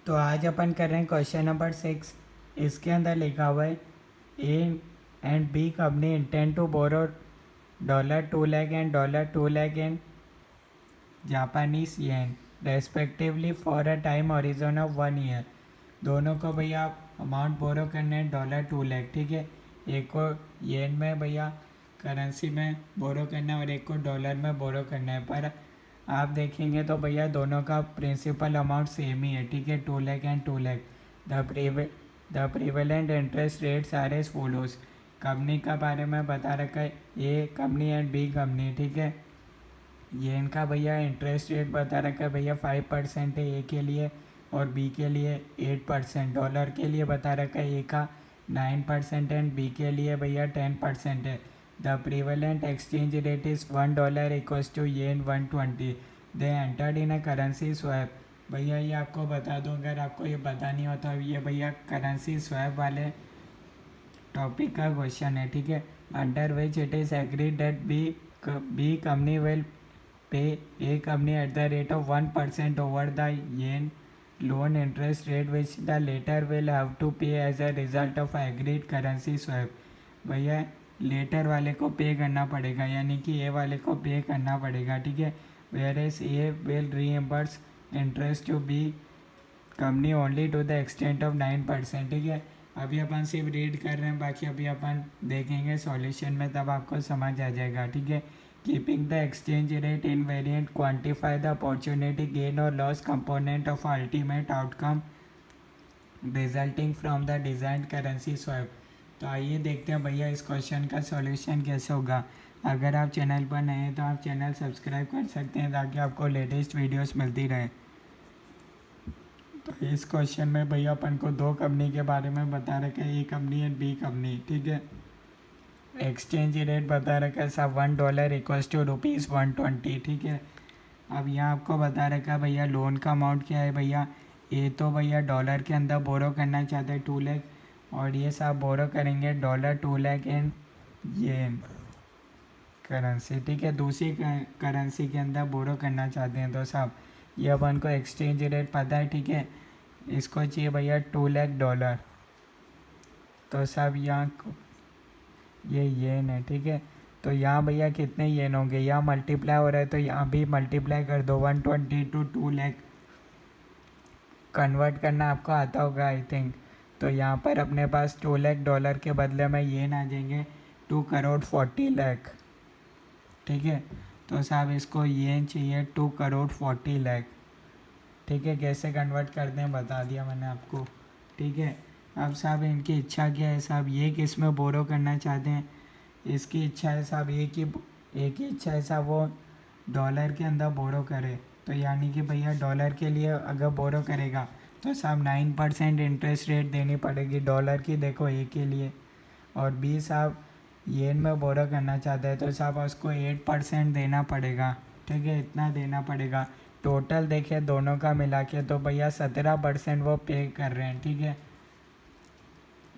तो आज अपन कर रहे हैं क्वेश्चन नंबर 6। इसके अंदर लिखा हुआ है A and B company intend to borrow $2 lakh and $2 lakh in Japanese yen respectively for a time horizon of 1 year. दोनों को भैया अमाउंट बोरो करने हैं $2 लाख, ठीक है। एक को येन में भैया करेंसी में बोरो करना है और एक को डॉलर में बोरो करना है। पर आप देखेंगे तो भैया दोनों का प्रिंसिपल अमाउंट सेम ही है, ठीक है, 2 lakh and 2 lakh. The prevalent interest rates are as follows. Company का बारे में बता रखा है, A company and B company, ठीक है। ये इनका भैया इंटरेस्ट रेट बता रखा है भैया 5% है ए के लिए और बी के लिए 8%। डॉलर के लिए बता रखा है ए का 9% एंड बी के लिए भैया 10% है। The prevalent exchange rate is $1 equals to yen 120। They entered in a currency swap. भैया ये आपको बता दूं, अगर आपको ये पता नहीं होता, ये भैया करेंसी स्वैप वाले टॉपिक का क्वेश्चन है, ठीक है। Under which it is agreed that B company will pay A company at the rate of 1% over the yen loan interest rate which the latter will have to pay as a result of agreed currency swap. भैया latter वाले को पे करना पड़ेगा, यानी कि ए वाले को पे करना पड़ेगा, ठीक है। Whereas A will reimburse interest to B company only to the extent of 9%, ठीक है। अभी अपन सिर्फ रीड कर रहे हैं, बाकी अभी अपन देखेंगे सॉल्यूशन में, तब आपको समझ आ जाएगा, ठीक है। Keeping the exchange rate invariant quantify the opportunity gain और loss component of ultimate outcome resulting from the design currency swap. तो आइए देखते हैं भैया इस क्वेश्चन का सॉल्यूशन कैसे होगा। अगर आप चैनल पर नए हैं तो आप चैनल सब्सक्राइब कर सकते हैं ताकि आपको लेटेस्ट वीडियोस मिलती रहे। तो इस क्वेश्चन में भैया अपन को दो कंपनी के बारे में बता रखा है, A company and B company, ठीक है। एक्सचेंज रेट बता रखा है सब $1 इक्वल्स टू ₹120, ठीक है। अब यहाँ आपको बता रखा है भैया लोन का अमाउंट क्या है। भैया ए तो भैया डॉलर के अंदर बोरो करना चाहते हैं 2 लाख, और ये सब बोरो करेंगे $2 लाख इन येन करेंसी, ठीक है। दूसरी करेंसी के अंदर बोरो करना चाहते हैं, तो साहब ये अपन को एक्सचेंज रेट पता है, ठीक है। इसको चाहिए भैया $2 लाख। तो साहब यहाँ ये येन है, ठीक है। तो यहाँ भैया कितने येन होंगे, यहाँ मल्टीप्लाई हो रहा है तो यहाँ भी मल्टीप्लाई कर दो, 120 टू 2 लाख कन्वर्ट करना आपको आता होगा आई थिंक। तो यहाँ पर अपने पास $2 लाख के बदले में येन आ जाएंगे 2 करोड़ 40 लाख, ठीक है। तो साहब इसको येन चाहिए 2 करोड़ 40 लाख, ठीक है। कैसे कन्वर्ट करते हैं बता दिया मैंने आपको, ठीक है। अब साहब इनकी इच्छा क्या है साहब, ये किस में बोरो करना चाहते हैं। इसकी इच्छा है साहब एक ही इच्छा है साहब, वो डॉलर के अंदर बोरो करे। तो यानी कि भैया डॉलर के लिए अगर बोरो करेगा तो साहब 9% इंटरेस्ट रेट देनी पड़ेगी डॉलर की, देखो ए के लिए। और बी साहब येन में बोरो करना चाहता है तो साहब उसको 8% देना पड़ेगा, ठीक है, इतना देना पड़ेगा। टोटल देखे दोनों का मिला के तो भैया 17% वो पे कर रहे हैं, ठीक है।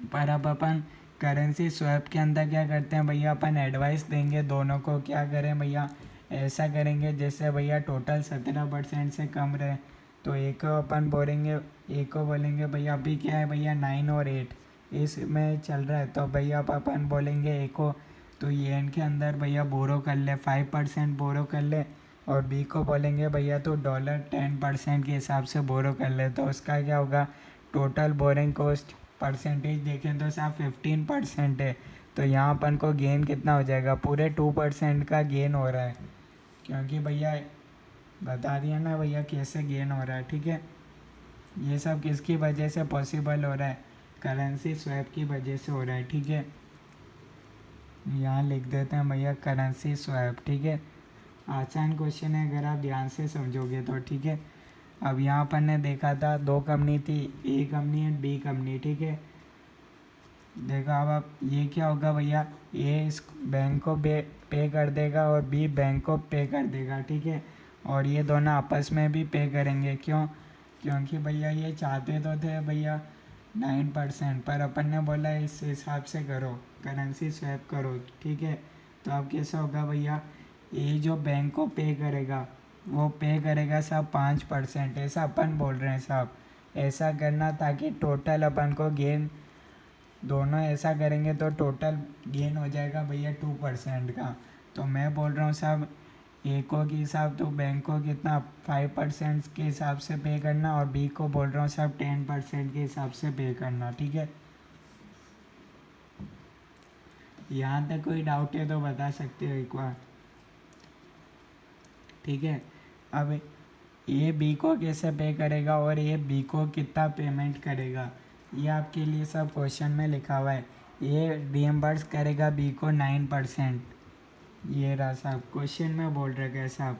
पर अब अपन करेंसी स्वैप के अंदर क्या करते हैं भैया, अपन एडवाइस देंगे दोनों को, क्या करें भैया, ऐसा करेंगे जैसे भैया टोटल 17% से कम रहे। तो एक को अपन बोलेंगे, एक को बोलेंगे भैया अभी क्या है भैया 9 और 8 इसमें चल रहा है, तो भैया अब अपन बोलेंगे एक को तो येन के अंदर भैया बोरो कर ले, 5% बोरो कर ले। और बी को बोलेंगे भैया तो $10% के हिसाब से बोरो कर ले। तो उसका क्या होगा, टोटल बोरिंग कॉस्ट परसेंटेज देखें तो साहब 15% है। तो यहाँ अपन को गेन कितना हो जाएगा, पूरे 2% का गेन हो रहा है, क्योंकि भैया बता दिया ना भैया कैसे गेन हो रहा है, ठीक है। ये सब किसकी वजह से पॉसिबल हो रहा है, करेंसी स्वैप की वजह से हो रहा है, ठीक है। यहाँ लिख देते हैं भैया करेंसी स्वैप, ठीक है। आसान क्वेश्चन है अगर आप ध्यान से समझोगे तो, ठीक है। अब यहाँ पर ने देखा था दो कंपनी थी, ए कंपनी एंड बी कंपनी, ठीक है। देखो अब ये क्या होगा भैया, ए इस बैंक को पे कर देगा और बी बैंक को पे कर देगा, ठीक है। और ये दोनों आपस में भी पे करेंगे, क्यों, क्योंकि भैया ये चाहते तो थे भैया 9%, पर अपन ने बोला इस हिसाब से करो, करेंसी स्वैप करो, ठीक है। तो अब कैसा होगा भैया, ये जो बैंक को पे करेगा वो पे करेगा साहब 5%, ऐसा अपन बोल रहे हैं साहब, ऐसा करना ताकि टोटल अपन को गेन, दोनों ऐसा करेंगे तो टोटल गेन हो जाएगा भैया 2% का। तो मैं बोल रहा हूँ साहब ए को के हिसाब तो बैंक को कितना 5% के हिसाब से पे करना, और बी को बोल रहा हूँ साहब 10% के हिसाब से पे करना। ठीक है, यहाँ तक कोई डाउट है तो बता सकते हो एक बार। ठीक है, अब ए बी को कैसे पे करेगा और ए बी को कितना पेमेंट करेगा, ये आपके लिए सब क्वेश्चन में लिखा हुआ है। ए रिएम्बर्स करेगा बी को 9%, ये रहा साहब क्वेश्चन में बोल रखा है साहब।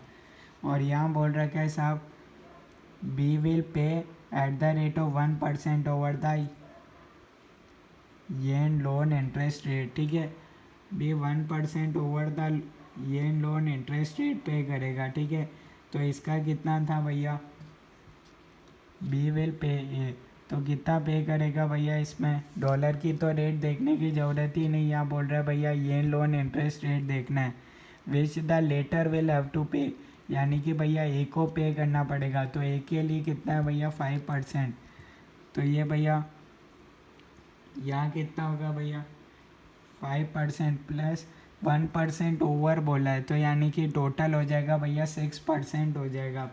और यहाँ बोल रखा है साहब B will pay at the rate of 1% over the yen loan interest rate. ठीक है, B 1% over the yen loan interest rate pay करेगा। ठीक है, तो इसका कितना था भैया, बी विल पे ए, तो कितना पे करेगा भैया, इसमें डॉलर की तो रेट देखने की ज़रूरत ही नहीं, यहाँ बोल रहा है भैया ये लोन इंटरेस्ट रेट देखना है, which the latter will have to pay, यानी कि भैया ए को पे करना पड़ेगा। तो ए के लिए कितना है भैया 5%, तो ये भैया यहाँ कितना होगा भैया 5% प्लस 1% ओवर बोला है, तो यानी कि टोटल हो जाएगा भैया 6% हो जाएगा।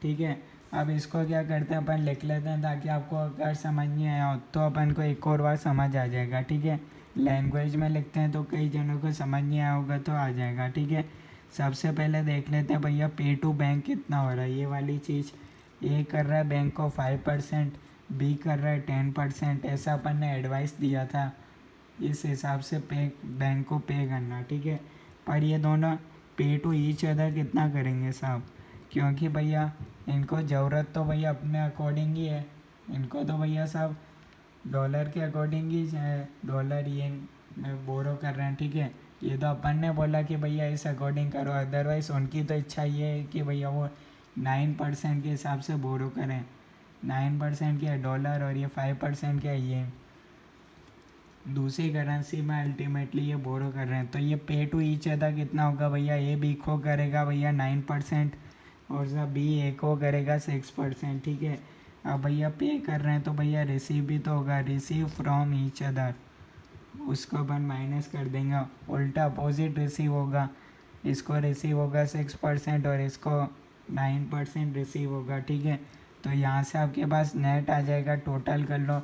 ठीक है, अब इसको क्या करते हैं अपन लिख लेते हैं ताकि आपको अगर समझ नहीं आया हो तो अपन को एक और बार समझ आ जाएगा। ठीक है, लैंग्वेज में लिखते हैं तो कई जनों को समझ नहीं आया होगा तो आ जाएगा। ठीक है, सबसे पहले देख लेते हैं भैया पे टू बैंक कितना हो रहा है, ये वाली चीज़। ए कर रहा है बैंक को 5%, बी कर रहा है 10%, ऐसा अपन ने एडवाइस दिया था, इस हिसाब से पे बैंक को पे करना। ठीक है, पर ये दोनों पे टू ईच अदर कितना करेंगे साहब, क्योंकि भैया इनको ज़रूरत तो भैया अपने अकॉर्डिंग ही है, इनको तो भैया साहब डॉलर के अकॉर्डिंग ही है, डॉलर ये में बोरो कर रहे हैं। ठीक है, ये तो अपन ने बोला कि भैया इस अकॉर्डिंग करो, अदरवाइज उनकी तो इच्छा ये है कि भैया वो 9% के हिसाब से बोरो करें। 9% क्या है डॉलर और ये 5% क्या है ये दूसरी करेंसी में अल्टीमेटली ये बोरो कर रहे हैं। तो ये पे टू ईच अदर कितना होगा भैया, ए बी को करेगा भैया 9% और सब बी ए को करेगा 6%। ठीक है, अब भैया पे कर रहे हैं तो भैया रिसीव भी तो होगा, रिसीव फ्रॉम ईच अदर, उसको अपन माइनस कर देंगे, उल्टा अपोजिट रिसीव होगा, इसको रिसीव होगा 6% और इसको 9% रिसीव होगा। ठीक है, तो यहाँ से आपके पास नेट आ जाएगा, टोटल कर लो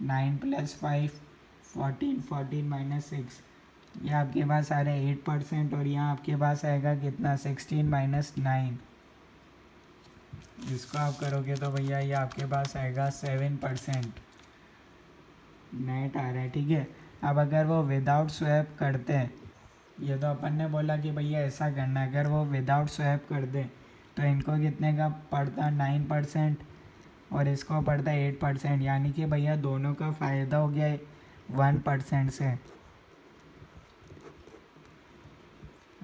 9 + 5 14, 14 - 6, ये आपके पास आ रहा है 8%, और यहाँ आपके पास आएगा कितना 16 - 9, इसको आप करोगे तो भैया ये आपके पास आएगा 7% नेट आ रहा है। ठीक है, अब अगर वो विदाउट स्वैप करते हैं, ये तो अपन ने बोला कि भैया ऐसा करना है, अगर वो विदाउट स्वैप कर दे तो इनको कितने का पड़ता 9% और इसको पड़ता 8%, यानी कि भैया दोनों का फ़ायदा हो गया 1% से।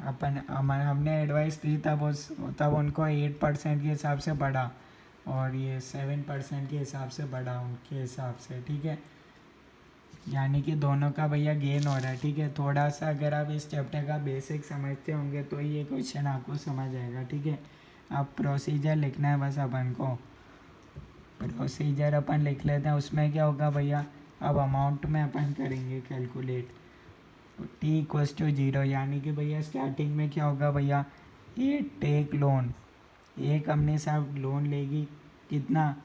अपन हमने एडवाइस दी तब उनको 8% के हिसाब से बढ़ा और ये 7% के हिसाब से बढ़ा उनके हिसाब से। ठीक है, यानी कि दोनों का भैया गेन हो रहा है। ठीक है, थोड़ा सा अगर आप इस चैप्टर का बेसिक समझते होंगे तो ये क्वेश्चन आपको समझ आएगा। ठीक है, अब प्रोसीजर लिखना है बस अपन को, प्रोसीजर अपन लिख लेते हैं। उसमें क्या होगा भैया, अब अमाउंट में अपन करेंगे कैलकुलेट, टी इक्वल्स टू 0, यानी कि भैया स्टार्टिंग में क्या होगा भैया, ए टेक लोन, ए कंपनी साहब लोन लेगी कितना,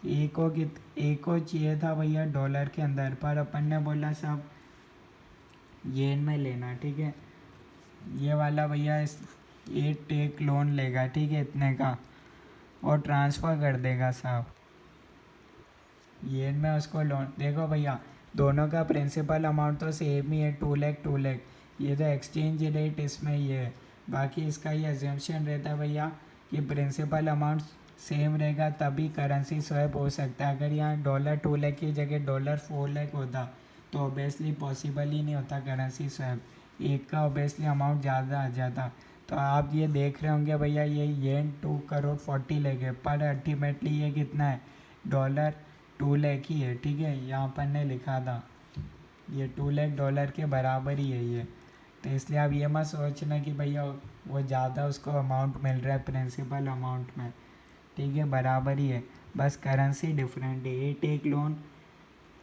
ए को चाहिए था भैया डॉलर के अंदर, पर अपन ने बोला साहब येन में लेना। ठीक है, ये वाला भैया ए टेक लोन लेगा, ठीक है, इतने का, और ट्रांसफ़र कर देगा साहब येन में उसको लोन। देखो भैया दोनों का प्रिंसिपल अमाउंट तो सेम ही है, 2 लाख 2 लाख, ये तो एक्सचेंज रेट इसमें ये है, बाकी इसका ये एजम्पशन रहता है भैया कि प्रिंसिपल अमाउंट सेम रहेगा तभी करेंसी स्वैप हो सकता है। अगर यहाँ डॉलर 2 लाख की जगह डॉलर 4 लाख होता तो ऑब्वियसली पॉसिबल ही नहीं होता करेंसी स्वैप, एक का ऑब्वियसली अमाउंट ज़्यादा आ जाता। तो आप ये देख रहे होंगे भैया ये येन 2 करोड़ 40 लाख है, पर अल्टीमेटली ये कितना है डॉलर 2 लाख ही है। ठीक है, यहाँ पर ने लिखा था ये 2 लाख डॉलर के बराबर ही है ये, तो इसलिए आप ये मत सोचना कि भैया वो ज़्यादा उसको अमाउंट मिल रहा है प्रिंसिपल अमाउंट में। ठीक है, बराबर ही है। बस करेंसी डिफरेंट है। ए टेक लोन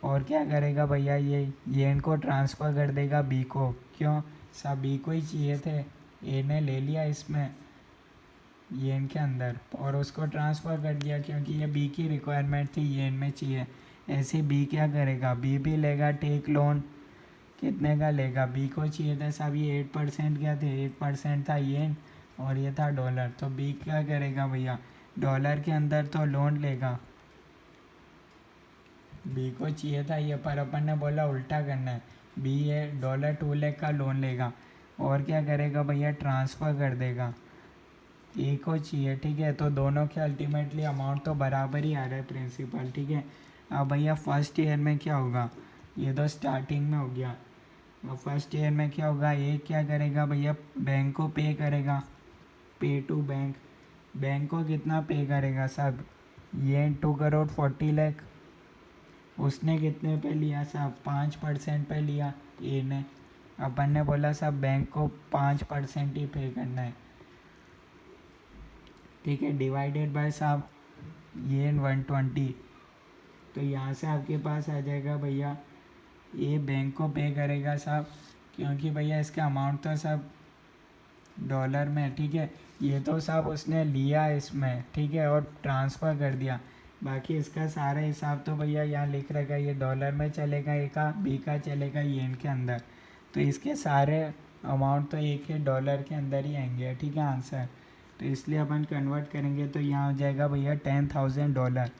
और क्या करेगा भैया, ये येन को ट्रांसफ़र कर देगा बी को। क्यों, सब बी को ही चाहिए थे, ए ने ले लिया इसमें येन के अंदर और उसको ट्रांसफ़र कर दिया क्योंकि ये बी की रिक्वायरमेंट थी, येन में चाहिए। ऐसे बी क्या करेगा, बी भी लेगा टेक लोन। कितने का लेगा, बी को चाहिए था साहब ये 8% क्या थे, 8% था येन और ये था डॉलर। तो बी क्या करेगा भैया, डॉलर के अंदर तो लोन लेगा। बी को चाहिए था ये, पर अपन ने बोला उल्टा करना है। बी ये $2 लाख का लोन लेगा और क्या करेगा भैया, ट्रांसफ़र कर देगा। ए को चाहिए, ठीक है। तो दोनों के अल्टीमेटली अमाउंट तो बराबर ही आ रहा है प्रिंसिपल, ठीक है। अब भैया फर्स्ट ईयर में क्या होगा, ये तो स्टार्टिंग में हो गया। अब फर्स्ट ईयर में क्या होगा, ए क्या करेगा भैया, बैंक को पे करेगा, पे टू बैंक। बैंक को कितना पे करेगा साहब, ये 2 करोड़ 40 लाख। उसने कितने पे लिया साहब, 5% पे लिया ए ने। अपन ने बोला साहब बैंक को 5% ही पे करना है, ठीक है। डिवाइडेड बाय साहब ये 120। तो यहाँ से आपके पास आ जाएगा भैया, ये बैंक को पे करेगा साहब, क्योंकि भैया इसका अमाउंट तो सब डॉलर में, ठीक है। ये तो साहब उसने लिया इसमें, ठीक है, और ट्रांसफ़र कर दिया। बाकी इसका सारा हिसाब तो भैया यहाँ लिख रखा है, ये डॉलर में चलेगा, ए का बी का चलेगा येन के अंदर। तो इसके सारे अमाउंट तो एक ही डॉलर के अंदर ही आएंगे, ठीक है आंसर। तो इसलिए अपन कन्वर्ट करेंगे तो यहाँ हो जाएगा भैया $10,000।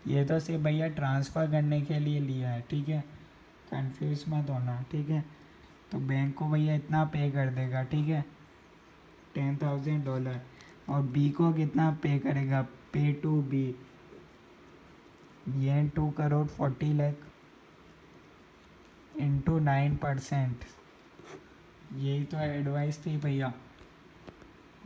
ये तो सिर्फ भैया ट्रांसफ़र करने के लिए लिया है, ठीक है, कंफ्यूज मत होना, ठीक है। तो बैंक को भैया इतना पे कर देगा, ठीक है, $10,000। और बी को कितना पे करेगा, पे टू बी ये 2 करोड़ 40 लाख इंटू 9%। यही तो एडवाइस थी भैया।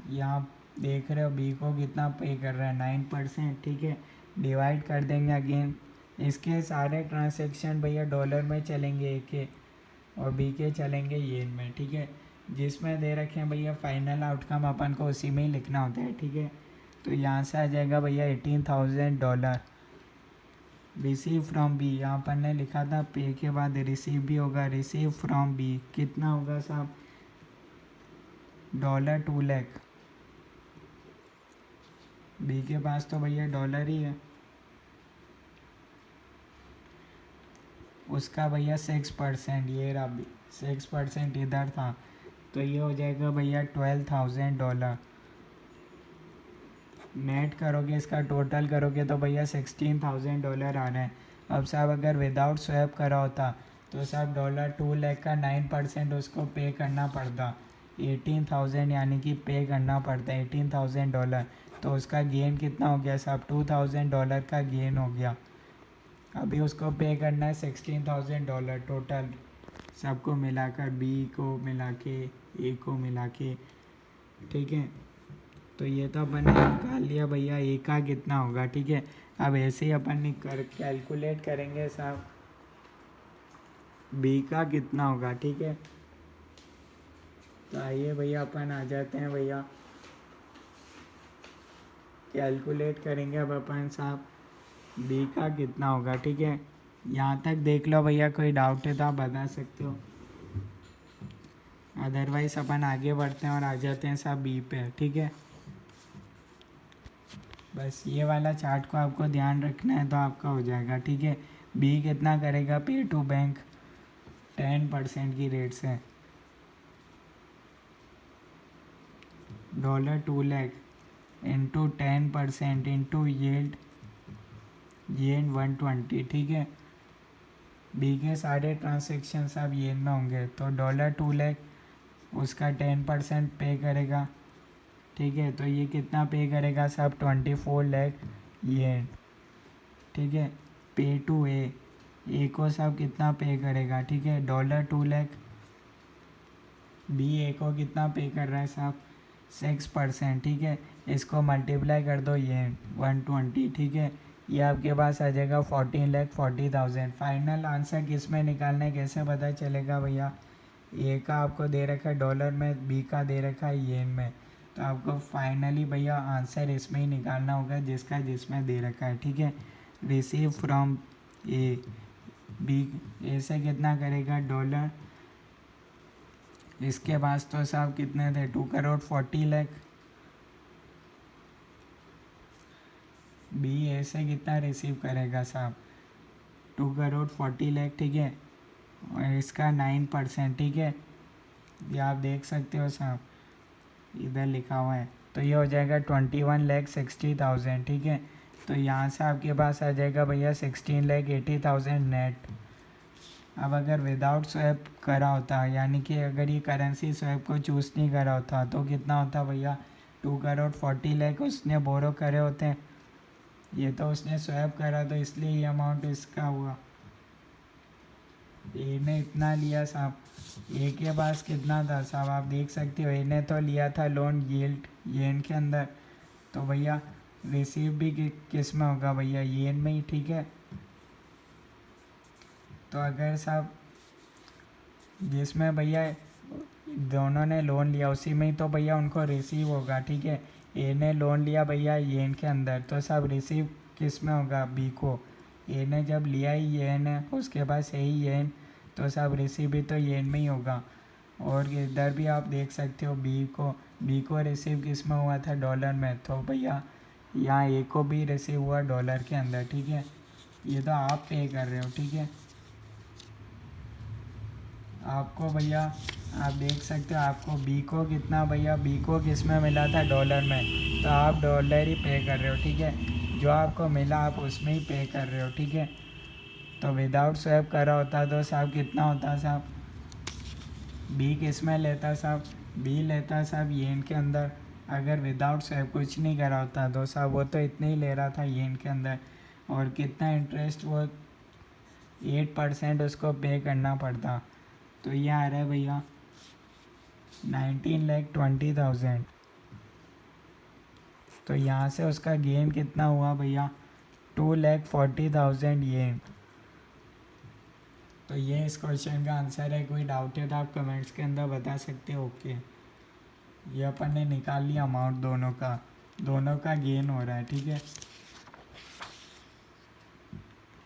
यहाँ देख रहे हो बी को कितना पे कर रहा है, 9%, ठीक है। डिवाइड कर देंगे अगेन। इसके सारे ट्रांसैक्शन भैया डॉलर में चलेंगे ए के, और बी के चलेंगे येन में, ठीक है। जिसमें दे रखे हैं भैया फाइनल आउटकम अपन को उसी में ही लिखना होता है, ठीक है। तो यहाँ से आ जाएगा भैया $18,000 रिसीव फ्रॉम बी। यहाँ पर ने लिखा था पे के बाद रिसीव भी होगा, रिसीव फ्रॉम बी कितना होगा साहब, $2 लाख। बी के पास तो भैया डॉलर ही है, उसका भैया 6%, ये रहा 6% इधर था। तो ये हो जाएगा भैया $12,000। नेट करोगे, इसका टोटल करोगे तो भैया $16,000 आ रहे हैं। अब साहब अगर विदाउट स्वैप करा होता तो साहब $2 लाख का 9% उसको पे करना पड़ता, 18,000 यानी कि पे करना पड़ता $18,000। तो उसका गेन कितना हो गया साहब, $2,000 का गेन हो गया। अभी उसको पे करना है $16,000 टोटल, सबको मिलाकर, बी को मिला के, ए को मिला के, ठीक है। तो ये तो अपन ने निकाल लिया भैया ए का कितना होगा, ठीक है। अब ऐसे ही अपन कैलकुलेट करेंगे साहब बी का कितना होगा, ठीक है। तो आइए भैया अपन आ जाते हैं भैया, कैलकुलेट करेंगे अब अपन साहब बी का कितना होगा, ठीक है। यहाँ तक देख लो भैया, कोई डाउट है तो आप बता सकते हो, अदरवाइज अपन आगे बढ़ते हैं और आ जाते हैं साहब बी पे, ठीक है। बस ये वाला चार्ट को आपको ध्यान रखना है तो आपका हो जाएगा, ठीक है। बी कितना करेगा, पे टू बैंक 10% की रेट से, $2 लाख इंटू 10% इंटू येल्ड 120, ठीक है। बी के सारे ट्रांजेक्शन अब येन में होंगे तो $2 लाख उसका 10% पे करेगा, ठीक है। तो ये कितना पे करेगा साहब, 24 लाख येन, ठीक है। पे टू ए को साहब कितना पे करेगा, ठीक है, $2 लाख। बी ए को कितना पे कर रहा है साहब, 6%, ठीक है। इसको मल्टीप्लाई कर दो ये 120, ठीक है। ये आपके पास आ जाएगा 14,40,000। फाइनल आंसर किस में निकालना है, कैसे पता चलेगा भैया, ए का आपको दे रखा है डॉलर में, बी का दे रखा है येन में। तो आपको फाइनली भैया आंसर इसमें ही निकालना होगा जिसका जिसमें दे रखा है, ठीक है। रिसीव फ्रॉम ए, बी, ए से कितना करेगा डॉलर, इसके पास तो साहब कितने थे 2,40,00,000। बी ए से कितना रिसीव करेगा साहब 2,40,00,000, ठीक है। और इसका 9%, ठीक है, ये आप देख सकते हो साहब, इधर लिखा हुआ है। तो ये हो जाएगा 21,60,000, ठीक है। तो यहाँ से आपके पास आ जाएगा भैया 16,80,000 नेट। अब अगर विदाउट स्वैप करा होता, यानी कि अगर ये करेंसी स्वैप को चूज़ नहीं करा होता, तो कितना होता भैया 2,40,00,000 उसने बोरो करे होते। ये तो उसने स्वैप करा तो इसलिए ये अमाउंट इसका हुआ। ए ने इतना लिया साहब, ए के पास कितना था साहब आप देख सकते हो, ए ने तो लिया था लोन यील्ड येन के अंदर। तो भैया रिसीव भी किस में होगा भैया येन में ही, ठीक है। तो अगर साहब जिसमें भैया दोनों ने लोन लिया उसी में ही तो भैया उनको रिसीव होगा, ठीक है। ए ने लोन लिया भैया येन के अंदर, तो साहब रिसीव किस में होगा बी को। ए ने जब लिया ही येन है, उसके पास है ही येन, तो साहब रिसीव भी तो येन में ही होगा। और इधर भी आप देख सकते हो बी को रिसीव किस में हुआ था डॉलर में, तो भैया यहाँ ए को भी रिसीव हुआ डॉलर के अंदर, ठीक है। ये तो आप पे कर रहे हो, ठीक है। आपको भैया आप देख सकते हो आपको बी को कितना भैया बी को किस में मिला था डॉलर में, तो आप डॉलर ही पे कर रहे हो, ठीक है। जो आपको मिला आप उसमें ही पे कर रहे हो, ठीक है। तो विदाउट स्वैप करा होता तो साहब कितना होता साहब, बी किस में लेता साहब, बी लेता साहब येन के अंदर। अगर विदाउट स्वैप कुछ नहीं करा होता तो साहब वो तो इतने ही ले रहा था येन के अंदर, और कितना इंटरेस्ट वो 8% उसको पे करना पड़ता। तो ये आ रहा है भैया 19,20,000। तो यहाँ से उसका गेन कितना हुआ भैया 2,40,000 येन। तो ये इस क्वेश्चन का आंसर है। कोई डाउट है तो आप कमेंट्स के अंदर बता सकते हो। ओके, ये अपन ने निकाल लिया अमाउंट, दोनों का गेन हो रहा है, ठीक है।